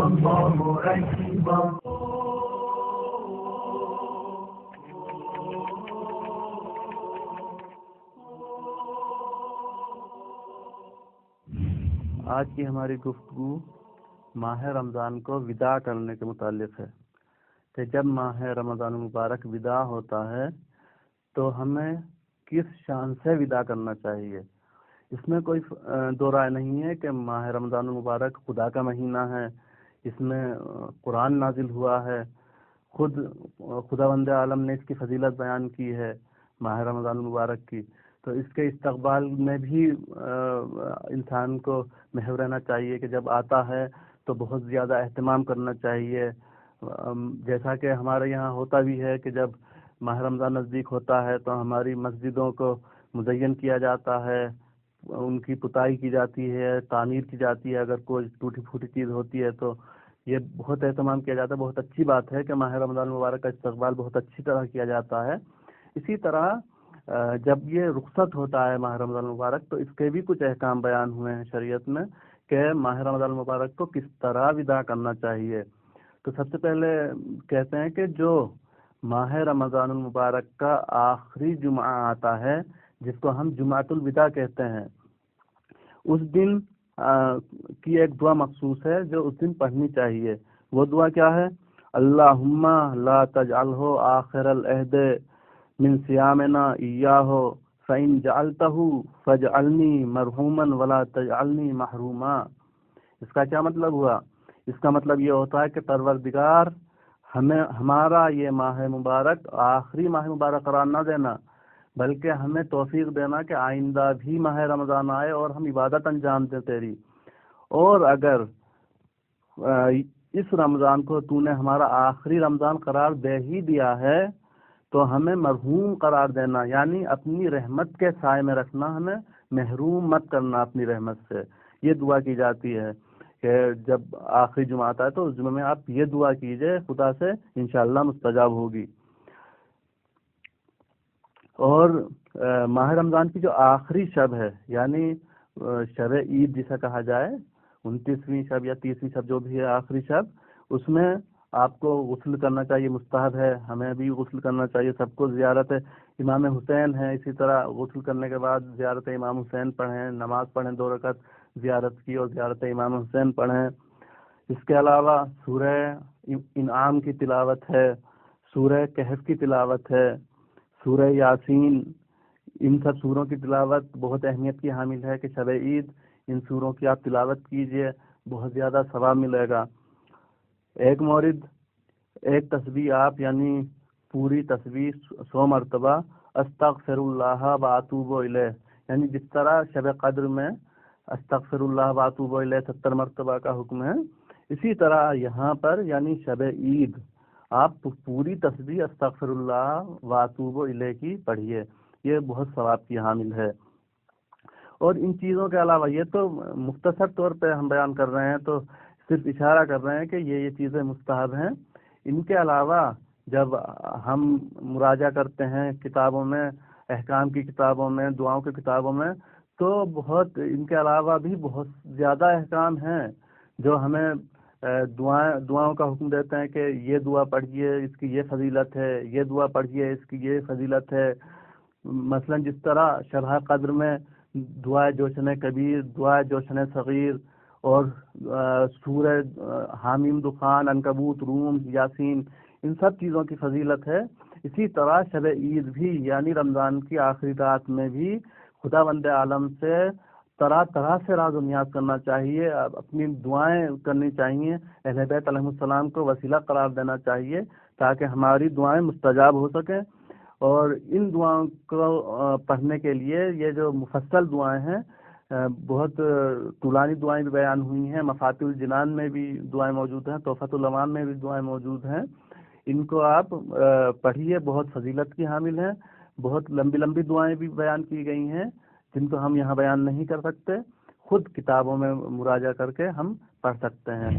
الله أكبر. آج کی ہماری گفتگو ماہ رمضان کو وداع کرنے کے متعلق ہے کہ جب ماہ رمضان مبارک وداع ہوتا ہے تو ہمیں کس شان سے وداع کرنا چاہیے. اس میں کوئی دو رائے نہیں ہے کہ ماہ رمضان مبارک خدا کا مہینہ ہے، اس میں قرآن نازل ہوا ہے، خداوند عالم نے اس کی فضیلت بیان کی ہے ماہ رمضان مبارک کی، تو اس کے استقبال میں بھی انسان کو محو رہنا چاہیے کہ جب آتا ہے تو بہت زیادہ اہتمام کرنا چاہیے. جیسا کہ ہمارے یہاں ہوتا بھی ہے کہ جب ماہ رمضان نزدیک ہوتا ہے تو ہماری مسجدوں کو مزین کیا جاتا ہے، ان کی پتائی کی جاتی ہے، تعمیر کی جاتی ہے. اگر کوئی ٹوٹی پھوٹی چیز ہوتی ہے تو یہ بہت اہتمام کیا جاتا ہے. بہت اچھی بات ہے کہ ماہ رمضان مبارک کا استقبال بہت اچھی طرح کیا جاتا ہے. اسی طرح جب یہ رخصت ہوتا ہے ماہ رمضان مبارک تو اس کے بھی کچھ احکام بیان ہوئے ہیں شریعت میں کہ ماہ رمضان مبارک کو کس طرح وداع کرنا چاہیے. تو سب سے پہلے کہتے ہیں کہ جو ماہ رمضان المبارک کا آخری جمعہ آتا ہے جس کو ہم جمعۃ الوداع کہتے ہیں، اس دن کی ایک دعا مخصوص ہے جو اس دن پڑھنی چاہیے. وہ دعا کیا ہے؟ اللہم لا تجعلہ آخر العہد من صیامنا ایاہ فإن جعلتہ فاجعلنی مرحوما ولا تجعلنی محروما. اس کا کیا مطلب ہوا؟ اس کا مطلب یہ ہوتا ہے کہ پروردگار ہمارا یہ ماہ مبارک آخری ماہ مبارک قرار نہ دینا، بلکہ ہمیں توفیق دینا کہ آئندہ بھی ماہ رمضان آئے اور ہم عبادت انجام دیں تیری. اور اگر اس رمضان کو تو نے ہمارا آخری رمضان قرار دے ہی دیا ہے تو ہمیں مرحوم قرار دینا، یعنی اپنی رحمت کے سائے میں رکھنا، ہمیں محروم مت کرنا اپنی رحمت سے. یہ دعا کی جاتی ہے کہ جب آخری جمعہ آتا ہے تو اس جمعے میں آپ یہ دعا کیجئے، خدا سے انشاءاللہ مستجاب ہوگی. اور ماہ رمضان کی جو آخری شب ہے، یعنی شب عید جسے کہا جائے، 29ویں شب یا 30ویں شب جو بھی ہے آخری شب، اس میں آپ کو غسل کرنا چاہیے، مستحب ہے. ہمیں بھی غسل کرنا چاہیے، سب کو. زیارت امام حسین ہے، اسی طرح غسل کرنے کے بعد زیارت امام حسین پڑھیں، نماز پڑھیں 2 رکعت زیارت کی اور زیارت امام حسین پڑھیں. اس کے علاوہ سورہ انعام کی تلاوت ہے، سورہ کہف کی تلاوت ہے، سورہ یاسین. ان سب سوروں کی تلاوت بہت اہمیت کی حامل ہے کہ شب عید ان سوروں کی آپ تلاوت کیجئے، بہت زیادہ ثواب ملے گا. ایک مورد ایک تسبیح آپ یعنی پوری تسبیح 100 مرتبہ استغفر اللہ و اتوب الیہ، یعنی جس طرح شب قدر میں استغفر اللہ و اتوب الیہ 70 مرتبہ کا حکم ہے، اسی طرح یہاں پر یعنی شب عید آپ پوری تسبیح استغفر اللہ و اتوب الیہ کی پڑھیے. یہ بہت ثواب کی حامل ہے. اور ان چیزوں کے علاوہ یہ تو مختصر طور پہ ہم بیان کر رہے ہیں، تو صرف اشارہ کر رہے ہیں کہ یہ چیزیں مستحب ہیں. ان کے علاوہ جب ہم مراجعہ کرتے ہیں کتابوں میں، احکام کی کتابوں میں، دعاؤں کی کتابوں میں، تو بہت ان کے علاوہ بھی بہت زیادہ احکام ہیں جو ہمیں دعاؤں کا حکم دیتے ہیں کہ یہ دعا پڑھیے اس کی یہ فضیلت ہے، یہ دعا پڑھیے اس کی یہ فضیلت ہے. مثلا جس طرح شرح قدر میں دعائے جوشن کبیر، دعائے جوشن صغیر اور سورہ حامیم دخان، عنکبوت، روم، یاسین، ان سب چیزوں کی فضیلت ہے. اسی طرح شب عید بھی یعنی رمضان کی آخری رات میں بھی خداوند عالم سے طرح طرح سے راز و نیاز کرنا چاہیے، اپنی دعائیں کرنی چاہیے، اہل بیت علیہ السلام کو وسیلہ قرار دینا چاہیے تاکہ ہماری دعائیں مستجاب ہو سکیں. اور ان دعاؤں کو پڑھنے کے لیے یہ جو مفصل دعائیں ہیں، بہت طولانی دعائیں بھی بیان ہوئی ہیں. مفاتیح الجنان میں بھی دعائیں موجود ہیں، تحفۃ الامام میں بھی دعائیں موجود ہیں. ان کو آپ پڑھیے، بہت فضیلت کی حامل ہیں. بہت لمبی لمبی دعائیں بھی بیان کی گئی ہیں جن کو ہم یہاں بیان نہیں کر سکتے، خود کتابوں میں مراجعہ کر کے ہم پڑھ سکتے ہیں.